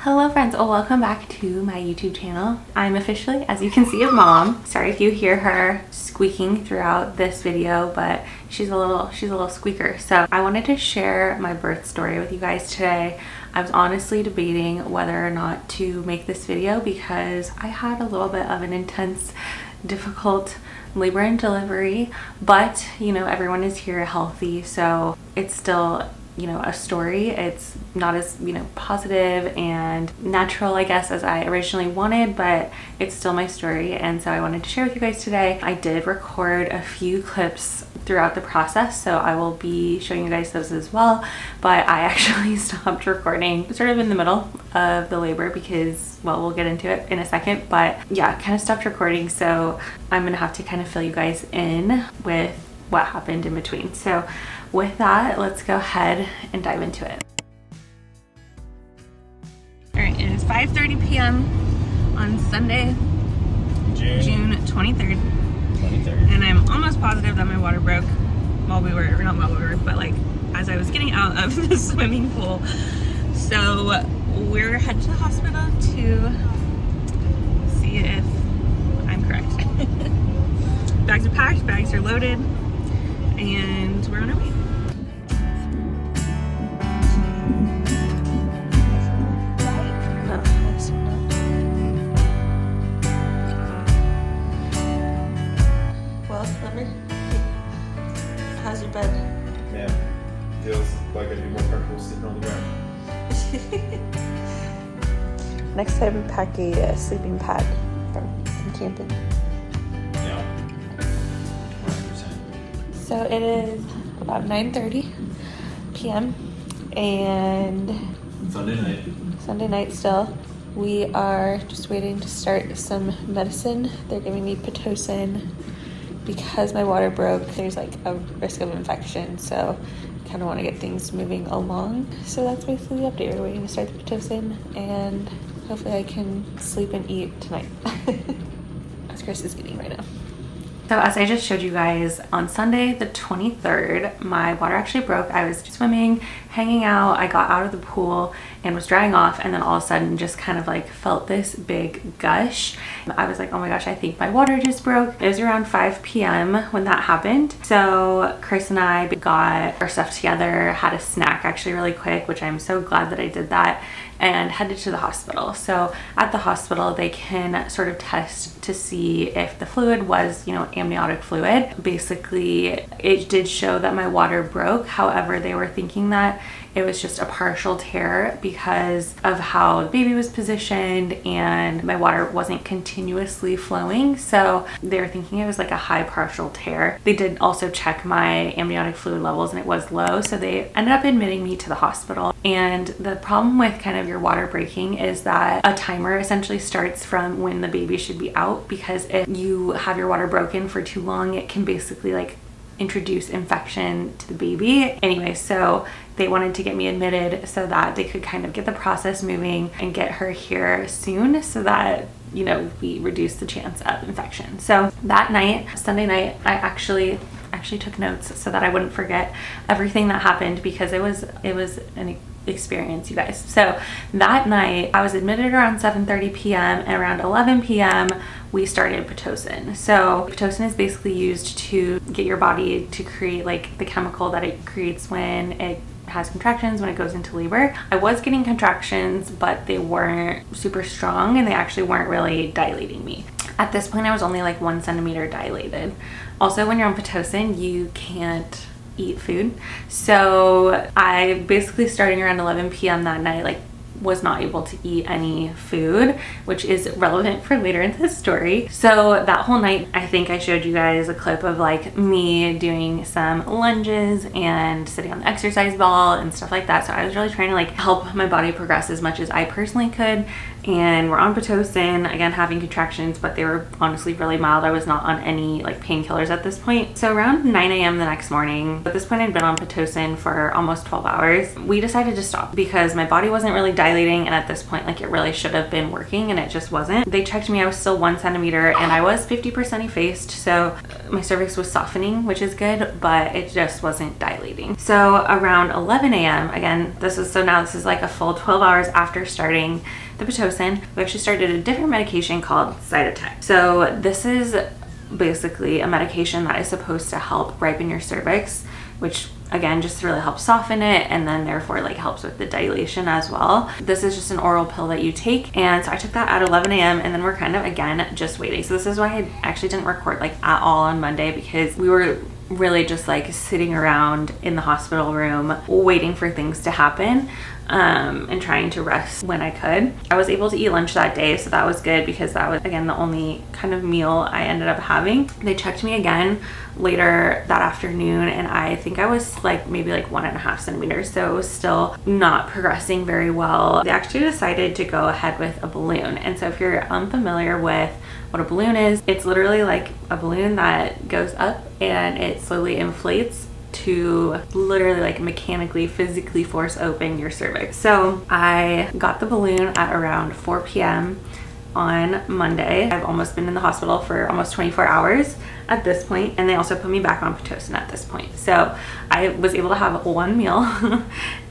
Hello friends, welcome back to my YouTube channel. I'm officially, as you can see, a mom. Sorry if you hear her squeaking throughout this video, but she's a little squeaker. So I wanted to share my birth story with you guys today. I was honestly debating whether or not to make this video because I had a little bit of an intense, difficult labor and delivery, but you know, everyone is here healthy, so it's still, you know, a story. It's not as, you know, positive and natural, I guess, as I originally wanted, but it's still my story, and so I wanted to share with you guys today. I did record a few clips throughout the process, so I will be showing you guys those as well, but I actually stopped recording sort of in the middle of the labor because, well, we'll get into it in a second, but yeah, kind of stopped recording, so I'm gonna have to kind of fill you guys in with what happened in between. So with that, let's go ahead and dive into it. All right, it is 5:30 p.m. on Sunday, June 23rd. And I'm almost positive that my water broke while we were, not while we were, but like as I was getting out of the swimming pool. So we're headed to the hospital to see if I'm correct. Bags are packed, bags are loaded, and we're on our way. How's your bed? Man, feels like I'd be more comfortable sitting on the ground. Next time, pack a sleeping pad from camping. Yeah, 100%. So it is about 9:30 p.m. and Sunday night still. We are just waiting to start some medicine. They're giving me Pitocin because my water broke. There's like a risk of infection, so I kind of want to get things moving along. So that's basically the update. We're waiting to start the Pitocin, and hopefully I can sleep and eat tonight. As Chris is eating right now. So as I just showed you guys, on Sunday the 23rd, my water actually broke. I was swimming, hanging out. I got out of the pool and was drying off, and then all of a sudden just kind of like felt this big gush. I was like, oh my gosh, I think my water just broke. It was around 5 p.m. when that happened. So Chris and I got our stuff together, had a snack actually really quick, which I'm so glad that I did that, and headed to the hospital. So at the hospital, they can sort of test to see if the fluid was, you know, amniotic fluid. Basically, it did show that my water broke. However, they were thinking that it was just a partial tear because of how the baby was positioned and my water wasn't continuously flowing. So they were thinking it was like a high partial tear. They did also check my amniotic fluid levels and it was low. So they ended up admitting me to the hospital. And the problem with kind of your water breaking is that a timer essentially starts from when the baby should be out, because if you have your water broken for too long, it can basically like introduce infection to the baby. Anyway, so they wanted to get me admitted so that they could kind of get the process moving and get her here soon so that, you know, we reduce the chance of infection. So that night, Sunday night, I actually took notes so that I wouldn't forget everything that happened, because it was an experience, you guys. So that night I was admitted around 7:30 p.m. and around 11 p.m. we started Pitocin. So Pitocin is basically used to get your body to create like the chemical that it creates when it has contractions, when it goes into labor. I was getting contractions, but they weren't super strong and they actually weren't really dilating me. At this point, I was only like 1 centimeter dilated. Also, when you're on Pitocin, you can't eat food. So I basically, starting around 11 p.m. that night, like was not able to eat any food, which is relevant for later in this story. So that whole night, I think I showed you guys a clip of like me doing some lunges and sitting on the exercise ball and stuff like that. So I was really trying to like help my body progress as much as I personally could. And we're on Pitocin, again having contractions, but they were honestly really mild. I was not on any like painkillers at this point. So around 9 a.m. the next morning, at this point I'd been on Pitocin for almost 12 hours, we decided to stop because my body wasn't really dilating, and at this point, like, it really should have been working and it just wasn't. They checked me, I was still 1 centimeter and I was 50% effaced, so my cervix was softening, which is good, but it just wasn't dilating. So around 11 a.m., again, this is like a full 12 hours after starting the Pitocin, we actually started a different medication called Cytotec. So this is basically a medication that is supposed to help ripen your cervix, which again just really helps soften it, and then therefore like helps with the dilation as well. This is just an oral pill that you take, and so I took that at 11 a.m. and then we're kind of again just waiting. So this is why I actually didn't record like at all on Monday, because we were really just like sitting around in the hospital room waiting for things to happen, and trying to rest when I could. I was able to eat lunch that day, so that was good because that was again the only kind of meal I ended up having. They checked me again later that afternoon and I think I was like maybe like 1.5 centimeters, so it was still not progressing very well. They actually decided to go ahead with a balloon, and so if you're unfamiliar with what a balloon is, it's literally like a balloon that goes up and it slowly inflates to literally like mechanically, physically force open your cervix. So I got the balloon at around 4 p.m. on Monday. I've almost been in the hospital for almost 24 hours at this point, and they also put me back on Pitocin at this point. So I was able to have one meal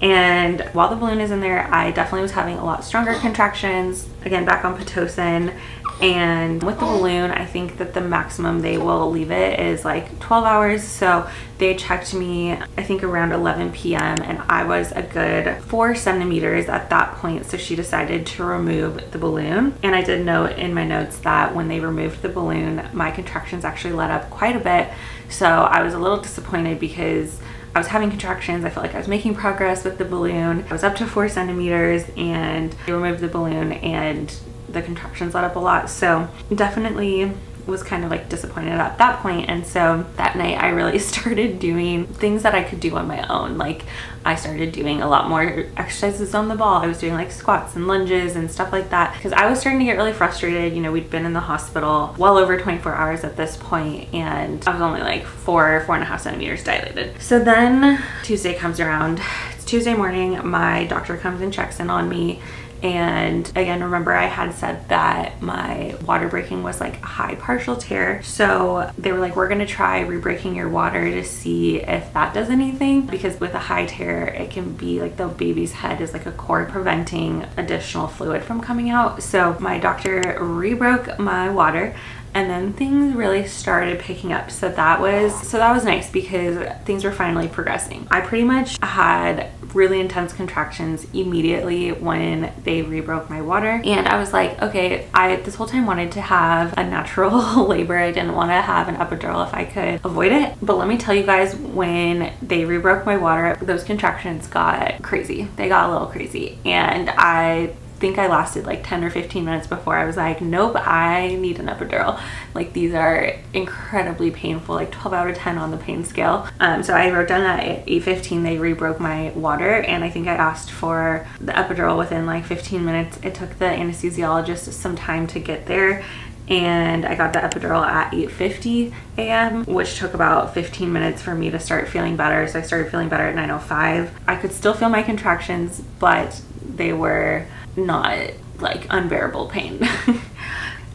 and while the balloon is in there, I definitely was having a lot stronger contractions, again back on Pitocin. And with the balloon, I think that the maximum they will leave it is like 12 hours. So they checked me, I think around 11 p.m. and I was a good 4 centimeters at that point. So she decided to remove the balloon. And I did note in my notes that when they removed the balloon, my contractions actually let up quite a bit. So I was a little disappointed because I was having contractions. I felt like I was making progress with the balloon. I was up to 4 centimeters and they removed the balloon and the contractions let up a lot. So definitely was kind of like disappointed at that point. And so that night I really started doing things that I could do on my own. Like I started doing a lot more exercises on the ball. I was doing like squats and lunges and stuff like that because I was starting to get really frustrated. You know, we'd been in the hospital well over 24 hours at this point and I was only like 4.5 centimeters dilated. So then Tuesday comes around. It's Tuesday morning. My doctor comes and checks in on me. And again, remember I had said that my water breaking was like a high partial tear. So they were like, we're gonna try re-breaking your water to see if that does anything. Because with a high tear, it can be like the baby's head is like a cord preventing additional fluid from coming out. So my doctor re-broke my water. And then things really started picking up. So that was nice because things were finally progressing. I pretty much had really intense contractions immediately when they re-broke my water. And I was like, okay, I this whole time wanted to have a natural labor. I didn't want to have an epidural if I could avoid it. But let me tell you guys, when they re-broke my water, those contractions got crazy. They got a little crazy. And I think I lasted like 10 or 15 minutes before I was like, nope, I need an epidural. Like these are incredibly painful, like 12 out of 10 on the pain scale. So I wrote down that at 8:15 they re-broke my water, and I think I asked for the epidural within like 15 minutes. It took the anesthesiologist some time to get there, and I got the epidural at 8:50 a.m., which took about 15 minutes for me to start feeling better. So I started feeling better at 9:05. I could still feel my contractions, but they were not like unbearable pain.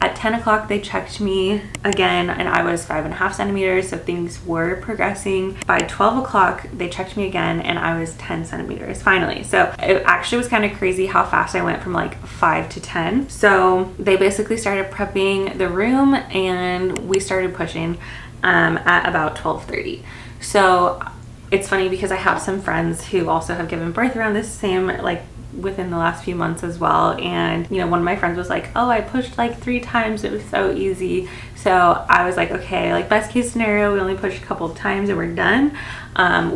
At 10 o'clock they checked me again and I was 5.5 centimeters, so things were progressing. By 12 o'clock they checked me again and I was 10 centimeters finally. So it actually was kind of crazy how fast I went from like 5 to 10. So they basically started prepping the room and we started pushing at about 12:30. So it's funny because I have some friends who also have given birth around this same like within the last few months as well, and you know, one of my friends was like, oh, I pushed like 3 times, it was so easy. So I was like, okay, like best case scenario we only push a couple of times and we're done.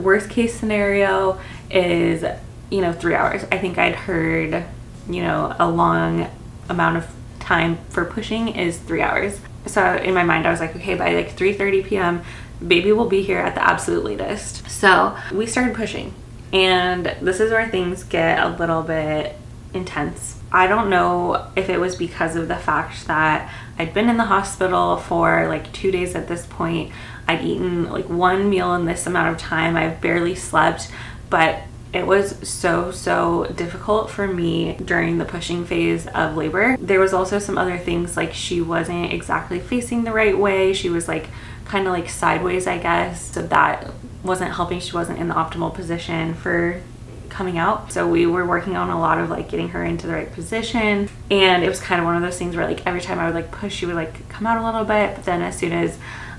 Worst case scenario is, you know, 3 hours. I think I'd heard, you know, a long amount of time for pushing is 3 hours. So in my mind I was like, okay, by like 3:30 p.m. baby will be here at the absolute latest. So we started pushing. And this is where things get a little bit intense. I don't know if it was because of the fact that I'd been in the hospital for like 2 days at this point. I'd eaten like 1 meal in this amount of time. I've barely slept, but It was so difficult for me during the pushing phase of labor. There was also some other things, like she wasn't exactly facing the right way. She was like kind of like sideways, I guess. So that wasn't helping. She wasn't in the optimal position for coming out. So we were working on a lot of like getting her into the right position. And it was kind of one of those things where like every time I would like push, she would like come out a little bit. But then as soon as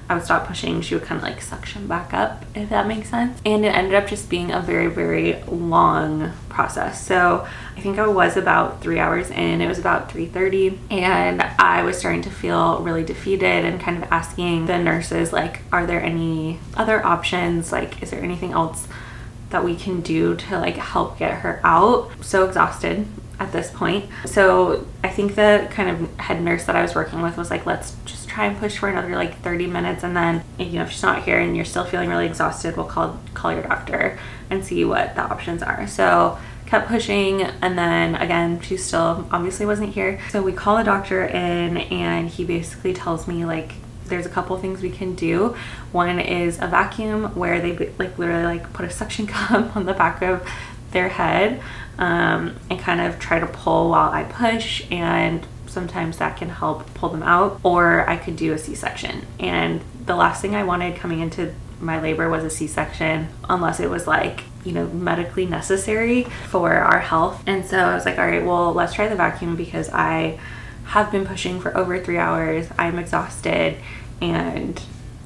I would stop pushing, she would kind of like suction back up, if that makes sense. And it ended up just being a very long process. So I think I was about 3 hours in. It was about 3:30, and I was starting to feel really defeated and kind of asking the nurses, like, are there any other options? Like, is there anything else that we can do to like help get her out? So exhausted at this point. So I think the kind of head nurse that I was working with was like, let's just try and push for another like 30 minutes, and then, you know, if she's not here and you're still feeling really exhausted, we'll call your doctor and see what the options are. So kept pushing, and then again, she still obviously wasn't here. So we call the doctor in, and he basically tells me like there's a couple things we can do. One is a vacuum, where they like literally like put a suction cup on the back of their head and kind of try to pull while I push, and sometimes that can help pull them out. Or I could do a C-section, and the last thing I wanted coming into my labor was a C-section, unless it was like, you know, medically necessary for our health. And so I was like, all right, well, let's try the vacuum, because I have been pushing for over 3 hours. I'm exhausted and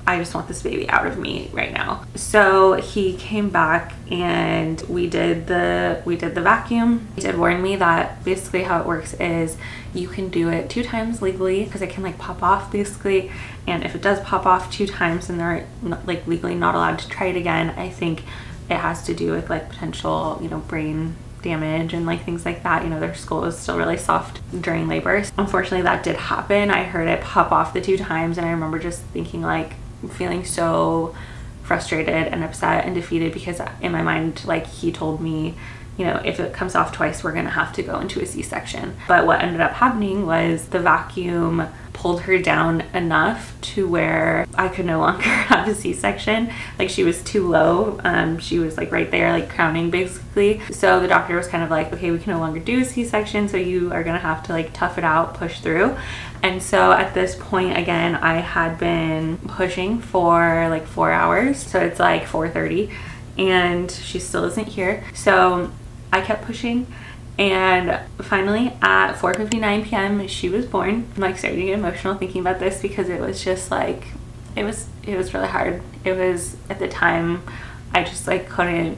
I just want this baby out of me right now. So he came back and we did the vacuum. He did warn me that basically how it works is you can do it 2 times legally, because it can like pop off basically. And if it does pop off 2 times and they're like legally not allowed to try it again, I think it has to do with like potential, you know, brain damage and like things like that. You know, their skull is still really soft during labor. Unfortunately, that did happen. I heard it pop off the 2 times, and I remember just thinking like, feeling so frustrated and upset and defeated, because in my mind, like, he told me, you know, if it comes off twice, we're gonna have to go into a C-section. But what ended up happening was the vacuum pulled her down enough to where I could no longer have a C-section. Like, she was too low. She was like right there, like crowning basically. So the doctor was kind of like, okay, we can no longer do a C-section, so you are gonna have to like tough it out, push through. And so at this point, again, I had been pushing for like 4 hours. So it's like 4:30 and she still isn't here. So I kept pushing, and finally at 4:59 p.m. she was born. I'm like starting to get emotional thinking about this, because it was just like, it was really hard. It was, at the time, I just like couldn't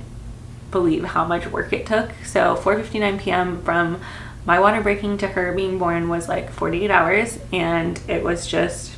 believe how much work it took. So 4:59 p.m. from my water breaking to her being born was like 48 hours, and it was just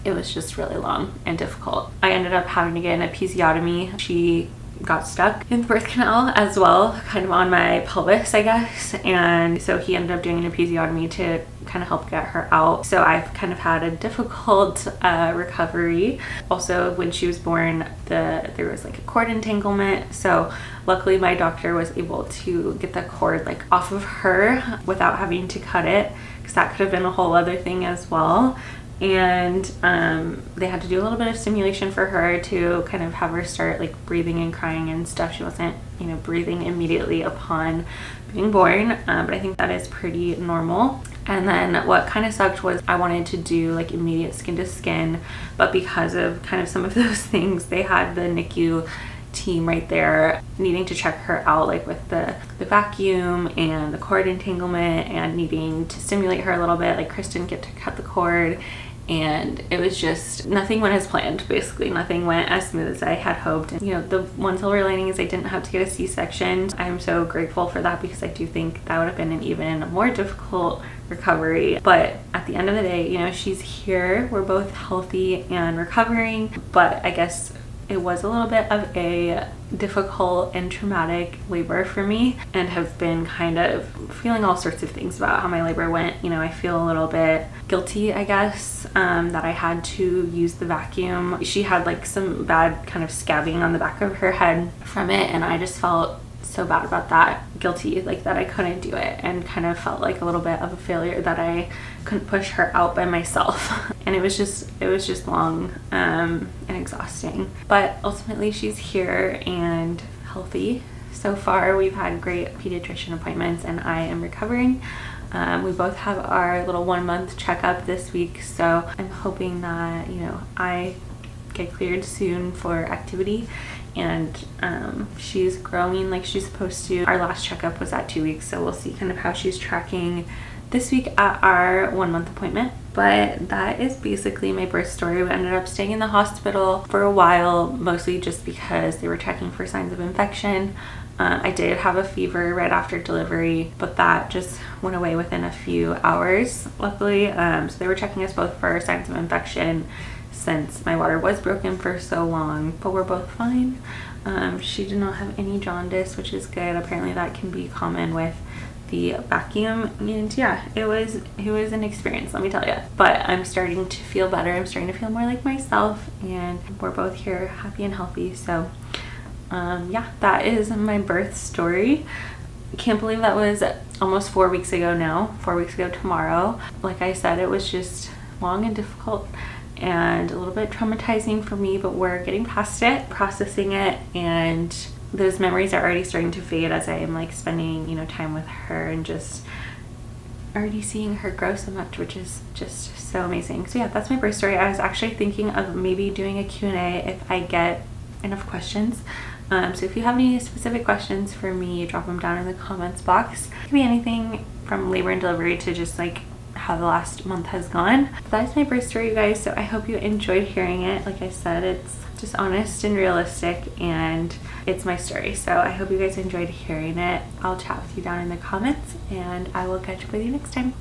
really long and difficult. I ended up having to get an episiotomy. She got stuck in the birth canal as well, kind of on my pelvis, I guess. And so he ended up doing an episiotomy to kind of help get her out. So I've kind of had a difficult recovery. Also, when she was born, there was like a cord entanglement. So luckily my doctor was able to get the cord like off of her without having to cut it, because that could have been a whole other thing as well. And they had to do a little bit of stimulation for her to kind of have her start like breathing and crying and stuff. She wasn't, you know, breathing immediately upon being born, but I think that is pretty normal. And then what kind of sucked was I wanted to do like immediate skin to skin, but because of kind of some of those things, they had the NICU team right there needing to check her out, like with the vacuum and the cord entanglement, and needing to stimulate her a little bit. Like, Chris didn't get to cut the cord, and it was just, nothing went as planned. Basically nothing went as smooth as I had hoped. And you know, the one silver lining is I didn't have to get a C-section. I'm so grateful for that, because I do think that would have been an even more difficult recovery. But at the end of the day, you know, she's here, we're both healthy and recovering. But I guess it was a little bit of a difficult and traumatic labor for me, and have been kind of feeling all sorts of things about how my labor went. You know, I feel a little bit guilty, I guess, that I had to use the vacuum. She had like some bad kind of scabbing on the back of her head from it, and I just felt so bad about that, guilty, like that I couldn't do it, and kind of felt like a little bit of a failure that I couldn't push her out by myself. And it was just long and exhausting. But ultimately she's here and healthy, So far, we've had great pediatrician appointments and I am recovering. We both have our little 1 month checkup this week, so I'm hoping that, you know, I get cleared soon for activity and she's growing like she's supposed to. Our last checkup was at 2 weeks, so we'll see kind of how she's tracking this week at our 1 month appointment. But that is basically my birth story. We ended up staying in the hospital for a while, mostly just because they were checking for signs of infection. I did have a fever right after delivery, but that just went away within a few hours, luckily. So they were checking us both for signs of infection since my water was broken for so long, but we're both fine. She did not have any jaundice, which is good. Apparently that can be common with the vacuum, and yeah, it was an experience, let me tell you. But I'm starting to feel better. I'm starting to feel more like myself, and we're both here happy and healthy. So yeah, that is my birth story. Can't believe that was almost 4 weeks ago now. 4 weeks ago tomorrow. Like I said, it was just long and difficult and a little bit traumatizing for me, but we're getting past it, processing it, and those memories are already starting to fade as I am like spending, you know, time with her and just already seeing her grow so much, which is just so amazing. So yeah, that's my birth story. I was actually thinking of maybe doing a Q&A if I get enough questions. So if you have any specific questions for me, drop them down in the comments box. It could be anything from labor and delivery to just like how the last month has gone. But that is my birth story, you guys. So I hope you enjoyed hearing it. Like I said, it's just honest and realistic, and it's my story. So I hope you guys enjoyed hearing it. I'll chat with you down in the comments, and I will catch up with you next time.